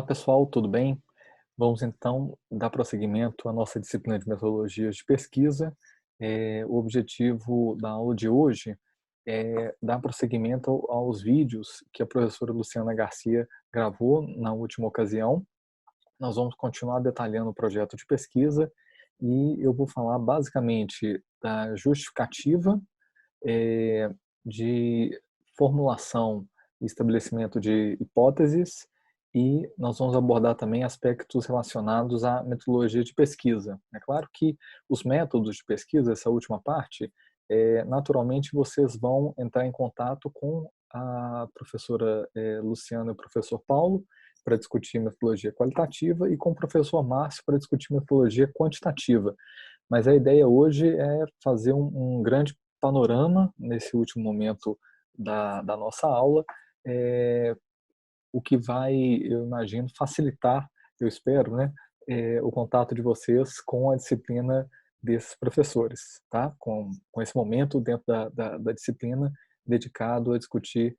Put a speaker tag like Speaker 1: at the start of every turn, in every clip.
Speaker 1: Pessoal, tudo bem? Vamos então dar prosseguimento à nossa disciplina de metodologias de pesquisa. O objetivo da aula de hoje é dar prosseguimento aos vídeos que a professora Luciana Garcia gravou na última ocasião. Nós vamos continuar detalhando o projeto de pesquisa e eu vou falar basicamente da justificativa, de formulação e estabelecimento de hipóteses, e nós vamos abordar também aspectos relacionados à metodologia de pesquisa. É claro que os métodos de pesquisa, essa última parte, naturalmente vocês vão entrar em contato com a professora Luciana e o professor Paulo para discutir metodologia qualitativa e com o professor Márcio para discutir metodologia quantitativa. Mas a ideia hoje é fazer um grande panorama nesse último momento da nossa aula, o que vai, eu imagino, facilitar, eu espero, né, o contato de vocês com a disciplina desses professores, tá? Com esse momento dentro da disciplina dedicado a discutir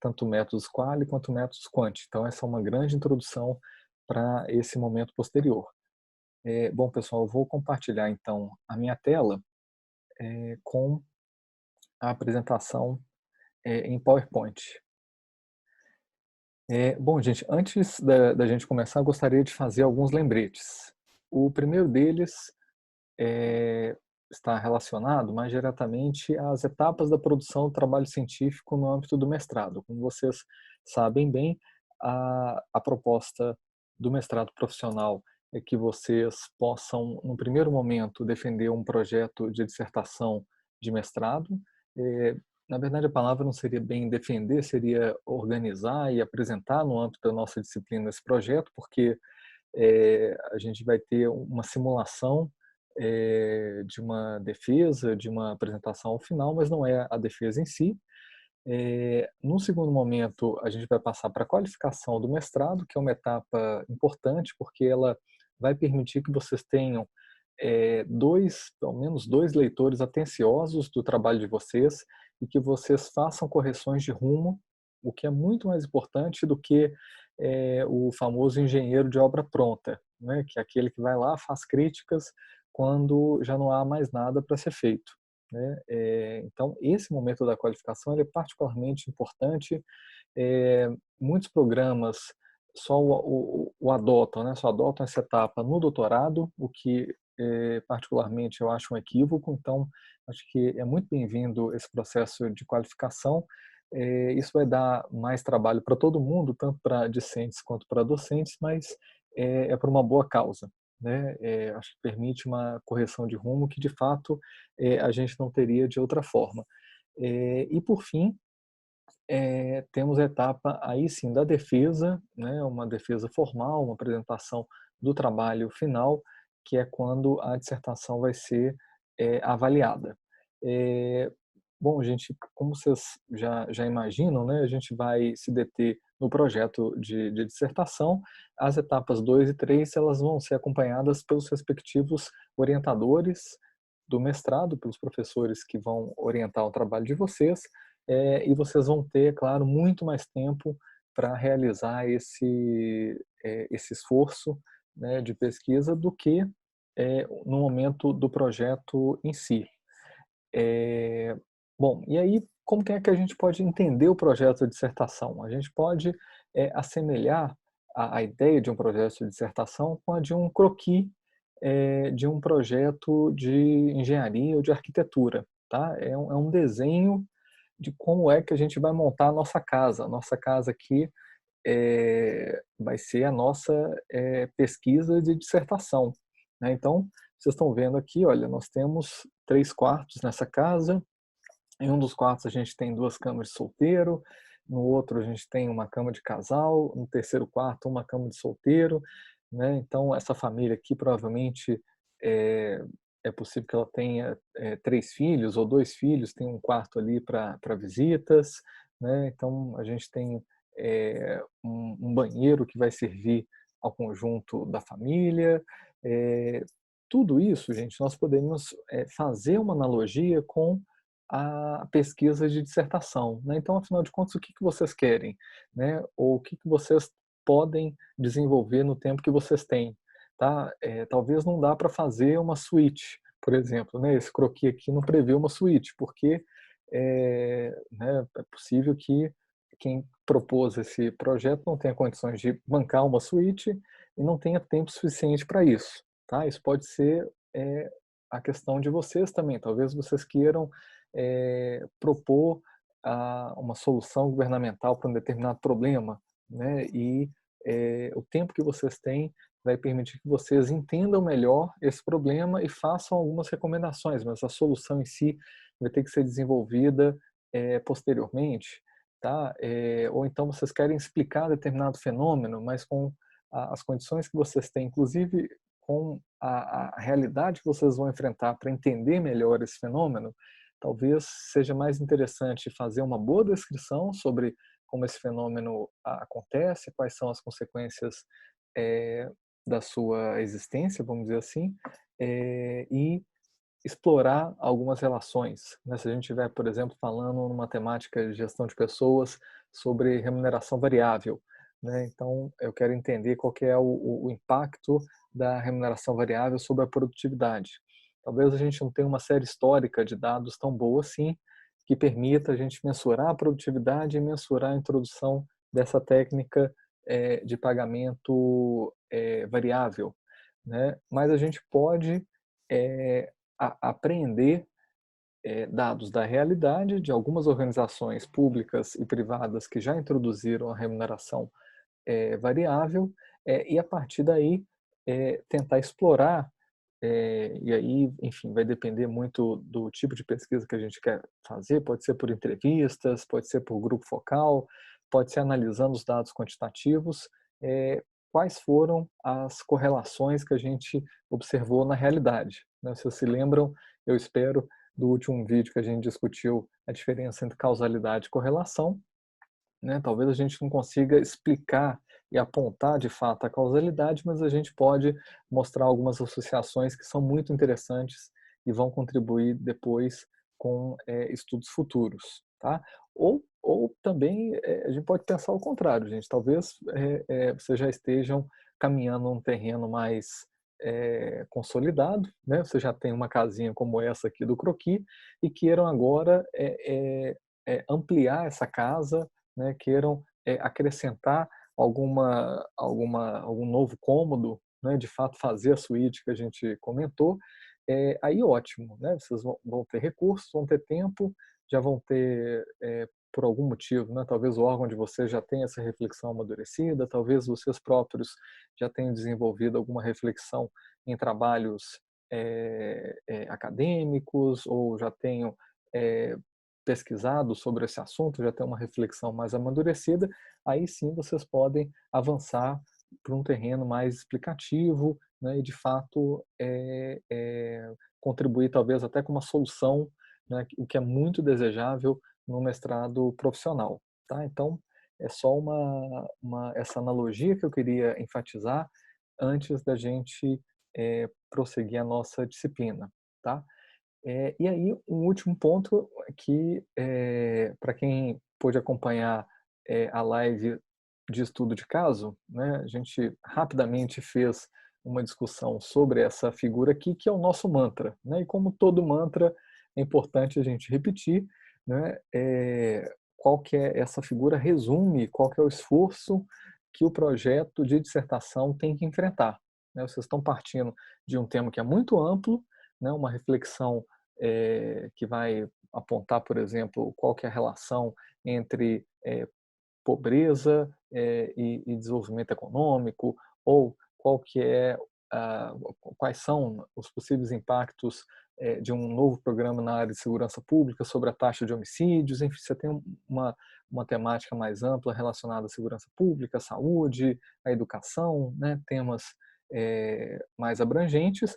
Speaker 1: tanto métodos quali quanto métodos quant. Então, essa é uma grande introdução para esse momento posterior. Bom, pessoal, eu vou compartilhar então a minha tela com a apresentação em PowerPoint. Bom, gente, antes da gente começar, eu gostaria de fazer alguns lembretes. O primeiro deles está relacionado mais diretamente às etapas da produção do trabalho científico no âmbito do mestrado. Como vocês sabem bem, a proposta do mestrado profissional é que vocês possam, no primeiro momento, defender um projeto de dissertação de mestrado. Na verdade, a palavra não seria bem defender, seria organizar e apresentar no âmbito da nossa disciplina esse projeto, porque a gente vai ter uma simulação de uma defesa, de uma apresentação ao final, mas não é a defesa em si. No segundo momento, a gente vai passar para a qualificação do mestrado, que é uma etapa importante, porque ela vai permitir que vocês tenham pelo menos dois leitores atenciosos do trabalho de vocês e que vocês façam correções de rumo, o que é muito mais importante do que o famoso engenheiro de obra pronta, né? Que é aquele que vai lá, faz críticas quando já não há mais nada para ser feito, né? Então, esse momento da qualificação ele é particularmente importante. Muitos programas só o adotam, né? Só adotam essa etapa no doutorado, o que particularmente eu acho um equívoco. Então, acho que é muito bem-vindo esse processo de qualificação. Isso vai dar mais trabalho para todo mundo, tanto para discentes quanto para docentes, mas é por uma boa causa, né? Acho que permite uma correção de rumo que, de fato, a gente não teria de outra forma. E, por fim, temos a etapa, aí sim, da defesa, né? Uma defesa formal, uma apresentação do trabalho final, que é quando a dissertação vai ser avaliada. Bom, gente, como vocês já imaginam, né, a gente vai se deter no projeto de dissertação. As etapas 2 e 3 elas vão ser acompanhadas pelos respectivos orientadores do mestrado, pelos professores que vão orientar o trabalho de vocês, e vocês vão ter, claro, muito mais tempo para realizar esse esforço, né, de pesquisa do que no momento do projeto em si. Bom, e aí como que é que a gente pode entender o projeto de dissertação? A gente pode assemelhar a ideia de um projeto de dissertação com a de um croquis de um projeto de engenharia ou de arquitetura, tá? É um desenho de como é que a gente vai montar a nossa casa. A nossa casa aqui vai ser a nossa pesquisa de dissertação, né? Então, vocês estão vendo aqui, olha, nós temos 3 quartos nessa casa. Em um dos quartos a gente tem 2 camas de solteiro, no outro a gente tem uma cama de casal, no terceiro quarto uma cama de solteiro, né? Então essa família aqui provavelmente é, é possível que ela tenha 3 filhos ou 2 filhos, tem um quarto ali para visitas, né? Então a gente tem um banheiro que vai servir ao conjunto da família. Tudo isso, gente, nós podemos fazer uma analogia com a pesquisa de dissertação, né? Então, afinal de contas, o que vocês querem, né? Ou o que vocês podem desenvolver no tempo que vocês têm, tá? Talvez não dá para fazer uma suíte, por exemplo, né? Esse croquis aqui não prevê uma suíte, porque né, é possível que quem propôs esse projeto não tenha condições de bancar uma suíte e não tenha tempo suficiente para isso, tá? Isso pode ser a questão de vocês também. Talvez vocês queiram propor uma solução governamental para um determinado problema, né? E o tempo que vocês têm vai permitir que vocês entendam melhor esse problema e façam algumas recomendações, mas a solução em si vai ter que ser desenvolvida posteriormente, tá? Ou então vocês querem explicar determinado fenômeno, mas com as condições que vocês têm, inclusive com a realidade que vocês vão enfrentar para entender melhor esse fenômeno, talvez seja mais interessante fazer uma boa descrição sobre como esse fenômeno acontece, quais são as consequências da sua existência, vamos dizer assim, e explorar algumas relações, né? Se a gente estiver, por exemplo, falando numa temática de gestão de pessoas sobre remuneração variável, né? Então, eu quero entender qual que é o impacto da remuneração variável sobre a produtividade. Talvez a gente não tenha uma série histórica de dados tão boa assim, que permita a gente mensurar a produtividade e mensurar a introdução dessa técnica de pagamento variável, né? Mas a gente pode apreender dados da realidade de algumas organizações públicas e privadas que já introduziram a remuneração variável e a partir daí tentar explorar e aí, enfim, vai depender muito do tipo de pesquisa que a gente quer fazer, pode ser por entrevistas, pode ser por grupo focal, pode ser analisando os dados quantitativos, quais foram as correlações que a gente observou na realidade, né? Se vocês se lembram, eu espero, do último vídeo que a gente discutiu a diferença entre causalidade e correlação, né? Talvez a gente não consiga explicar e apontar de fato a causalidade, mas a gente pode mostrar algumas associações que são muito interessantes e vão contribuir depois com estudos futuros, tá? Ou também a gente pode pensar o contrário, gente. Talvez vocês já estejam caminhando num terreno mais consolidado, né? Você já tem uma casinha como essa aqui do croquis e queiram agora ampliar essa casa, né, queiram acrescentar algum novo cômodo, né, de fato fazer a suíte que a gente comentou, aí ótimo, né, vocês vão ter recursos, vão ter tempo, já vão ter, por algum motivo, né, talvez o órgão de vocês já tenha essa reflexão amadurecida, talvez vocês próprios já tenham desenvolvido alguma reflexão em trabalhos acadêmicos ou já tenham pesquisado sobre esse assunto, já tem uma reflexão mais amadurecida, aí sim vocês podem avançar para um terreno mais explicativo, né, e de fato contribuir talvez até com uma solução, né, o que é muito desejável no mestrado profissional, tá? Então é só essa analogia que eu queria enfatizar antes da gente prosseguir a nossa disciplina, tá? E aí, um último ponto que, para quem pôde acompanhar a live de estudo de caso, né, a gente rapidamente fez uma discussão sobre essa figura aqui, que é o nosso mantra, né? E como todo mantra, é importante a gente repetir, né, qual que é essa figura, resume qual que é o esforço que o projeto de dissertação tem que enfrentar, né? Vocês estão partindo de um tema que é muito amplo, né, uma reflexão que vai apontar, por exemplo, qual que é a relação entre pobreza e desenvolvimento econômico, ou qual que é, quais são os possíveis impactos de um novo programa na área de segurança pública sobre a taxa de homicídios. Enfim, você tem uma temática mais ampla relacionada à segurança pública, à saúde, à educação, né, temas mais abrangentes.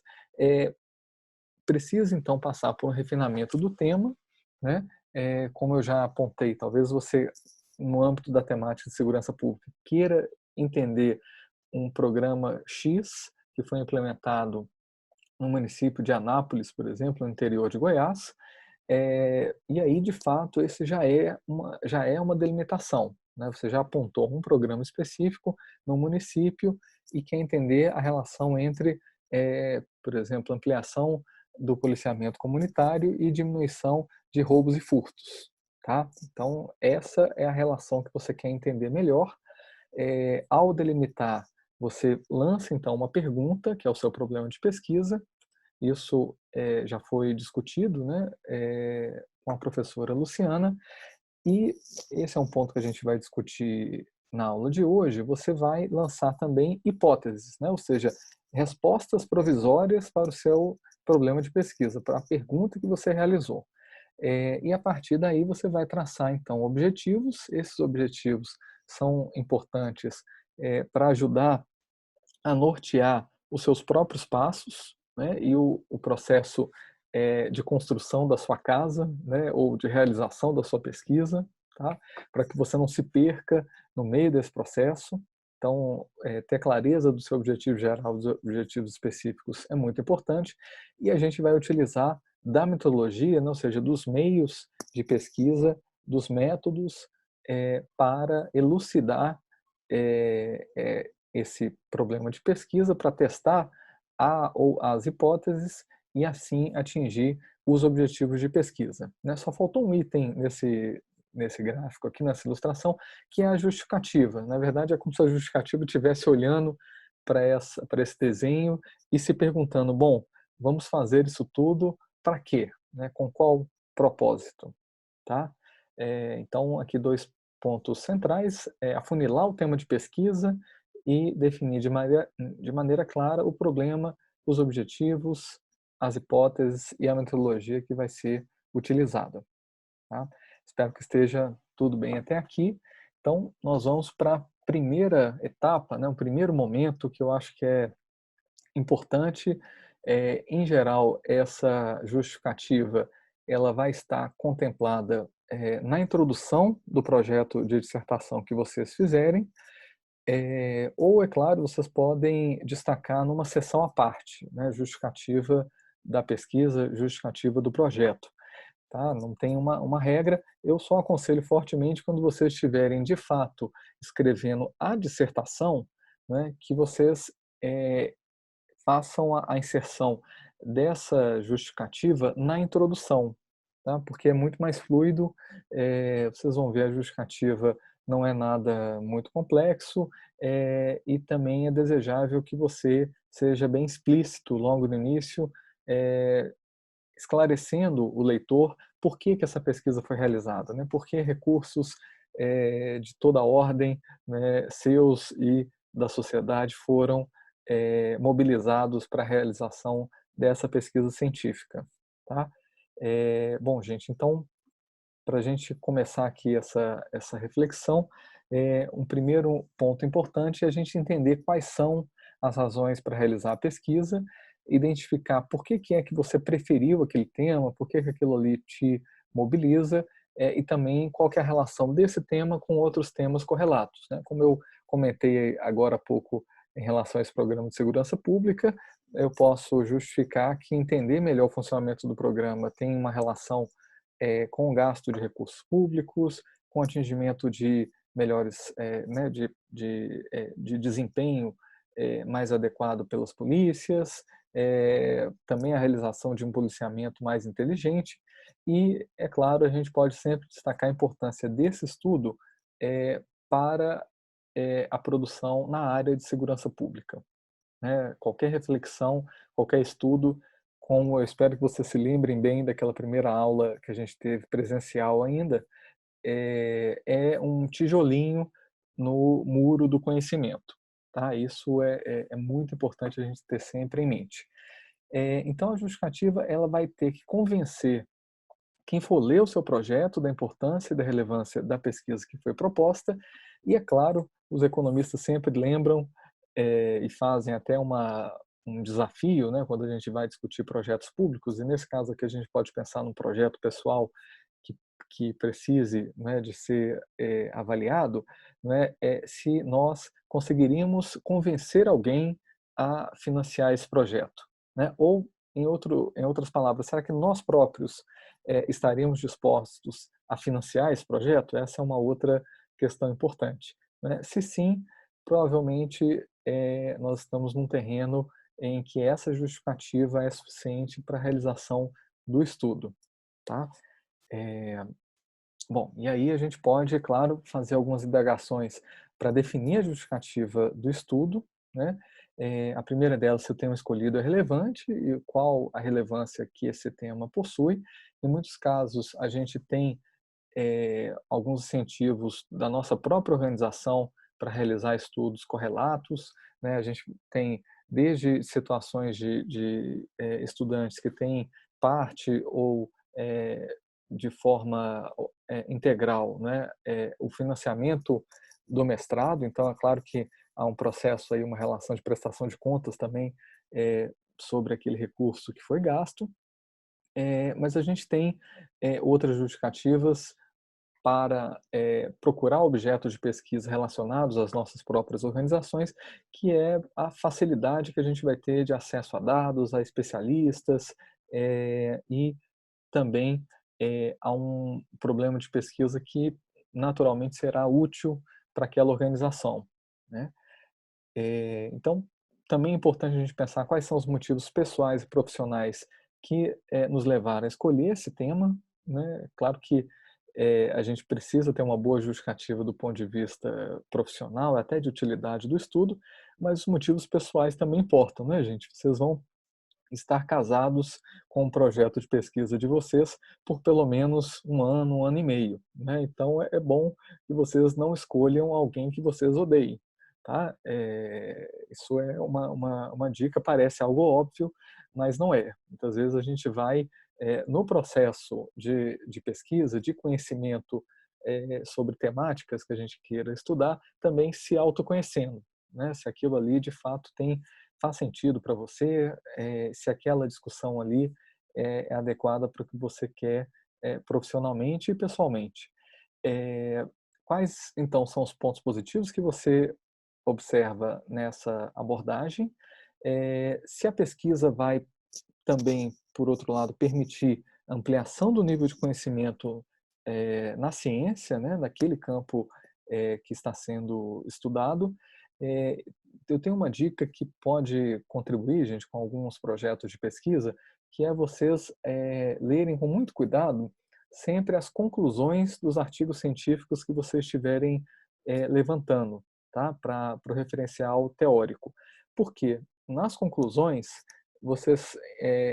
Speaker 1: Precisa então passar por um refinamento do tema, né? Como eu já apontei, talvez você, no âmbito da temática de segurança pública, queira entender um programa X que foi implementado no município de Anápolis, por exemplo, no interior de Goiás, e aí, de fato, esse já é uma delimitação, né? Você já apontou um programa específico no município e quer entender a relação entre, por exemplo, ampliação do policiamento comunitário e diminuição de roubos e furtos, tá? Então, essa é a relação que você quer entender melhor. Ao delimitar, você lança então uma pergunta, que é o seu problema de pesquisa. Isso já foi discutido, né, com a professora Luciana, e esse é um ponto que a gente vai discutir na aula de hoje. Você vai lançar também hipóteses, né, ou seja, respostas provisórias para o seu problema de pesquisa, para a pergunta que você realizou. E a partir daí você vai traçar então objetivos. Esses objetivos são importantes para ajudar a nortear os seus próprios passos, né, e o processo de construção da sua casa, né, ou de realização da sua pesquisa, tá? Para que você não se perca no meio desse processo. Então, ter clareza do seu objetivo geral, dos objetivos específicos é muito importante, e a gente vai utilizar da metodologia, né, ou seja, dos meios de pesquisa, dos métodos, para elucidar esse problema de pesquisa, para testar ou as hipóteses e assim atingir os objetivos de pesquisa, né? Só faltou um item nesse gráfico aqui, nessa ilustração, que é a justificativa. Na verdade, é como se a justificativa estivesse olhando para esse desenho e se perguntando, bom, vamos fazer isso tudo para quê? Né? Com qual propósito? Tá? Então, aqui dois pontos centrais: afunilar o tema de pesquisa e definir de maneira clara o problema, os objetivos, as hipóteses e a metodologia que vai ser utilizada. Tá? Espero que esteja tudo bem até aqui. Então, nós vamos para a primeira etapa, né, o primeiro momento que eu acho que é importante. Em geral, essa justificativa ela vai estar contemplada na introdução do projeto de dissertação que vocês fizerem, ou, é claro, vocês podem destacar numa seção à parte, né, justificativa da pesquisa, justificativa do projeto. Tá? Não tem uma regra. Eu só aconselho fortemente, quando vocês estiverem de fato escrevendo a dissertação, né, que vocês façam a inserção dessa justificativa na introdução, tá? Porque é muito mais fluido. Vocês vão ver, a justificativa não é nada muito complexo, e também é desejável que você seja bem explícito logo no início, esclarecendo o leitor por que essa pesquisa foi realizada, né? Por que recursos de toda ordem, né, seus e da sociedade, foram mobilizados para a realização dessa pesquisa científica. Tá? Bom, gente, então, para a gente começar aqui essa reflexão, um primeiro ponto importante é a gente entender quais são as razões para realizar a pesquisa, identificar por que é que você preferiu aquele tema, por que aquilo ali te mobiliza, e também qual que é a relação desse tema com outros temas correlatos, né? Como eu comentei agora há pouco em relação a esse programa de segurança pública, eu posso justificar que entender melhor o funcionamento do programa tem uma relação com o gasto de recursos públicos, com o atingimento de melhores, né, de desempenho mais adequado pelas polícias, também a realização de um policiamento mais inteligente. E, é claro, a gente pode sempre destacar a importância desse estudo para a produção na área de segurança pública, né? Qualquer reflexão, qualquer estudo, como eu espero que vocês se lembrem bem daquela primeira aula que a gente teve presencial ainda, é um tijolinho no muro do conhecimento. Tá? Isso é muito importante a gente ter sempre em mente. Então, a justificativa ela vai ter que convencer quem for ler o seu projeto da importância e da relevância da pesquisa que foi proposta. E, é claro, os economistas sempre lembram e fazem até um desafio, né, quando a gente vai discutir projetos públicos, e nesse caso aqui a gente pode pensar num projeto pessoal que, que precise, né, de ser avaliado, né, se nós conseguiríamos convencer alguém a financiar esse projeto, né? Ou, em outras palavras, será que nós próprios estaríamos dispostos a financiar esse projeto? Essa é uma outra questão importante, né? Se sim, provavelmente nós estamos num terreno em que essa justificativa é suficiente para a realização do estudo, tá? Eh, Bom, e aí a gente pode, é claro, fazer algumas indagações para definir a justificativa do estudo, né? A primeira delas, se o tema escolhido é relevante e qual a relevância que esse tema possui. Em muitos casos, a gente tem alguns incentivos da nossa própria organização para realizar estudos correlatos, né? A gente tem desde situações de estudantes que têm parte ou de forma integral, né? O financiamento do mestrado, então é claro que há um processo aí, uma relação de prestação de contas também sobre aquele recurso que foi gasto, mas a gente tem outras justificativas para procurar objetos de pesquisa relacionados às nossas próprias organizações, que é a facilidade que a gente vai ter de acesso a dados, a especialistas, e também a um problema de pesquisa que naturalmente será útil para aquela organização, né? Então, também é importante a gente pensar quais são os motivos pessoais e profissionais que nos levaram a escolher esse tema, né? Claro que a gente precisa ter uma boa justificativa do ponto de vista profissional, até de utilidade do estudo, mas os motivos pessoais também importam, né, gente? Vocês vão estar casados com o projeto de pesquisa de vocês por pelo menos um ano e meio, né? Então é bom que vocês não escolham alguém que vocês odeiem, tá? Isso é uma dica, parece algo óbvio, mas não é. Muitas vezes a gente vai, no processo de pesquisa, de conhecimento sobre temáticas que a gente queira estudar, também se autoconhecendo, né? Se aquilo ali de fato faz sentido para você, se aquela discussão ali é adequada para o que você quer profissionalmente e pessoalmente. Eh, Quais então são os pontos positivos que você observa nessa abordagem? Se a pesquisa vai também, por outro lado, permitir ampliação do nível de conhecimento na ciência, né, naquele campo que está sendo estudado. Eh, eu tenho uma dica que pode contribuir, gente, com alguns projetos de pesquisa, que é vocês lerem com muito cuidado sempre as conclusões dos artigos científicos que vocês estiverem levantando, tá? Para o referencial teórico. Por quê? Nas conclusões, vocês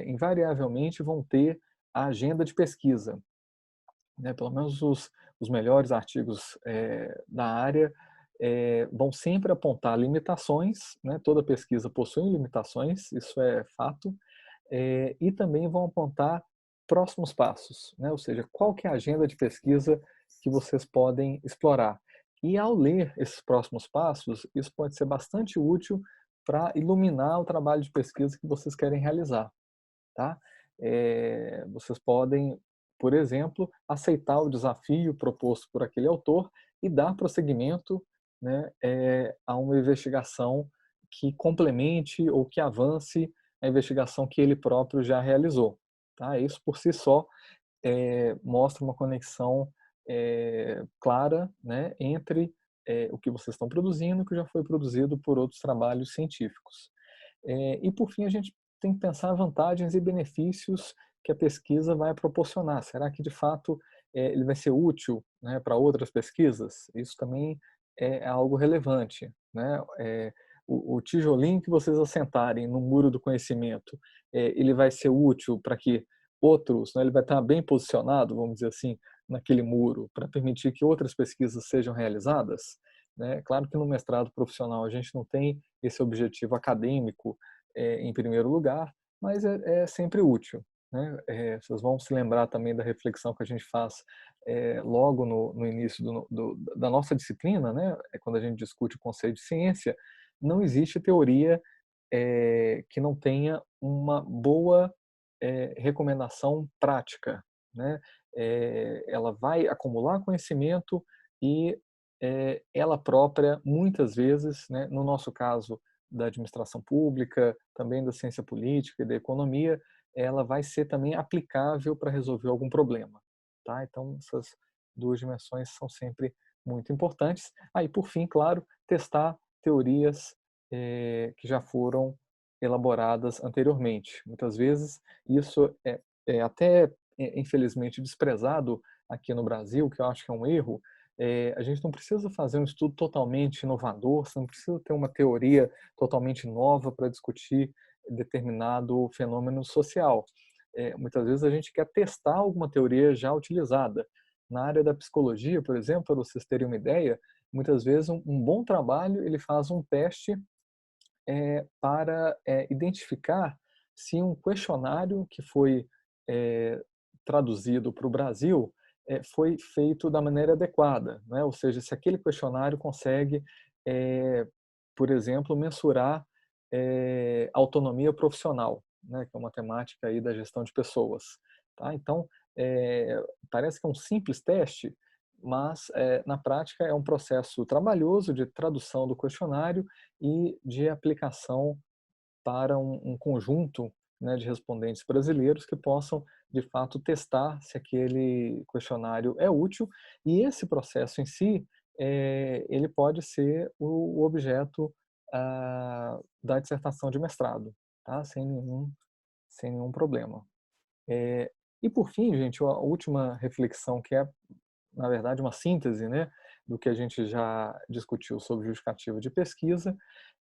Speaker 1: invariavelmente vão ter a agenda de pesquisa, né? Pelo menos os melhores artigos da área vão sempre apontar limitações, né? Toda pesquisa possui limitações, isso é fato, e também vão apontar próximos passos, né? Ou seja, qual que é a agenda de pesquisa que vocês podem explorar. E ao ler esses próximos passos, isso pode ser bastante útil para iluminar o trabalho de pesquisa que vocês querem realizar, tá? Vocês podem, por exemplo, aceitar o desafio proposto por aquele autor e dar prosseguimento, né, a uma investigação que complemente ou que avance a investigação que ele próprio já realizou, tá? Isso por si só mostra uma conexão clara, né, entre o que vocês estão produzindo e o que já foi produzido por outros trabalhos científicos. E por fim, a gente tem que pensar vantagens e benefícios que a pesquisa vai proporcionar. Será que de fato ele vai ser útil, né, para outras pesquisas? Isso também é algo relevante, né? O tijolinho que vocês assentarem no muro do conhecimento, ele vai ser útil para que outros, né, ele vai estar bem posicionado, vamos dizer assim, naquele muro, para permitir que outras pesquisas sejam realizadas, né? Claro que no mestrado profissional a gente não tem esse objetivo acadêmico em primeiro lugar, mas é sempre útil, né? Vocês vão se lembrar também da reflexão que a gente faz logo no início da nossa disciplina, né? Quando a gente discute o conceito de ciência, não existe teoria que não tenha uma boa recomendação prática, né? Ela vai acumular conhecimento e ela própria, muitas vezes, né, no nosso caso da administração pública, também da ciência política e da economia, ela vai ser também aplicável para resolver algum problema, tá? Então essas duas dimensões são sempre muito importantes. Aí, por fim, claro, testar teorias que já foram elaboradas anteriormente. Muitas vezes isso é até, infelizmente, desprezado aqui no Brasil, que eu acho que é um erro. A gente não precisa fazer um estudo totalmente inovador, você não precisa ter uma teoria totalmente nova para discutir determinado fenômeno social. Muitas vezes a gente quer testar alguma teoria já utilizada. Na área da psicologia, por exemplo, para vocês terem uma ideia, muitas vezes um bom trabalho ele faz um teste para identificar se um questionário que foi traduzido para o Brasil foi feito da maneira adequada, né? Ou seja, se aquele questionário consegue, por exemplo, mensurar autonomia profissional, né? Que é uma temática aí da gestão de pessoas, tá? Então, parece que é um simples teste, mas na prática é um processo trabalhoso de tradução do questionário e de aplicação para um conjunto, né, de respondentes brasileiros que possam, de fato, testar se aquele questionário é útil. E esse processo em si, ele pode ser o objeto da dissertação de mestrado, tá? Sem nenhum problema. E por fim, gente, a última reflexão que é, na verdade, uma síntese, né, do que a gente já discutiu sobre justificativa de pesquisa,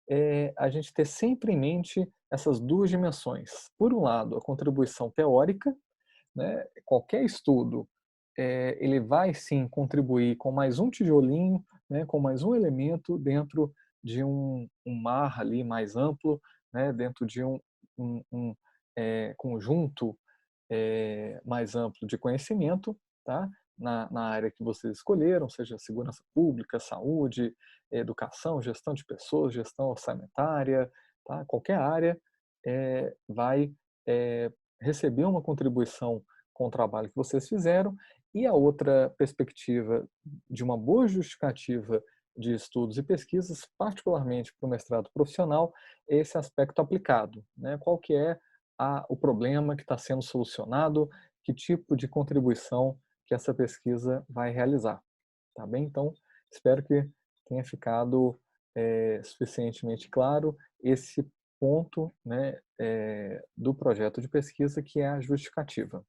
Speaker 1: é a gente ter sempre em mente essas duas dimensões. Por um lado, a contribuição teórica, né? Qualquer estudo, ele vai sim contribuir com mais um tijolinho, né? Com mais um elemento dentro de um mar ali mais amplo, né? Dentro de um conjunto mais amplo de conhecimento, tá? Na área que vocês escolheram, seja segurança pública, saúde, educação, gestão de pessoas, gestão orçamentária, tá? Qualquer área vai receber uma contribuição com o trabalho que vocês fizeram. E a outra perspectiva de uma boa justificativa de estudos e pesquisas, particularmente para o mestrado profissional, é esse aspecto aplicado, né? Qual que é o problema que está sendo solucionado, que tipo de contribuição que essa pesquisa vai realizar, tá bem? Então, espero que tenha ficado suficientemente claro esse ponto, né, do projeto de pesquisa, que é a justificativa.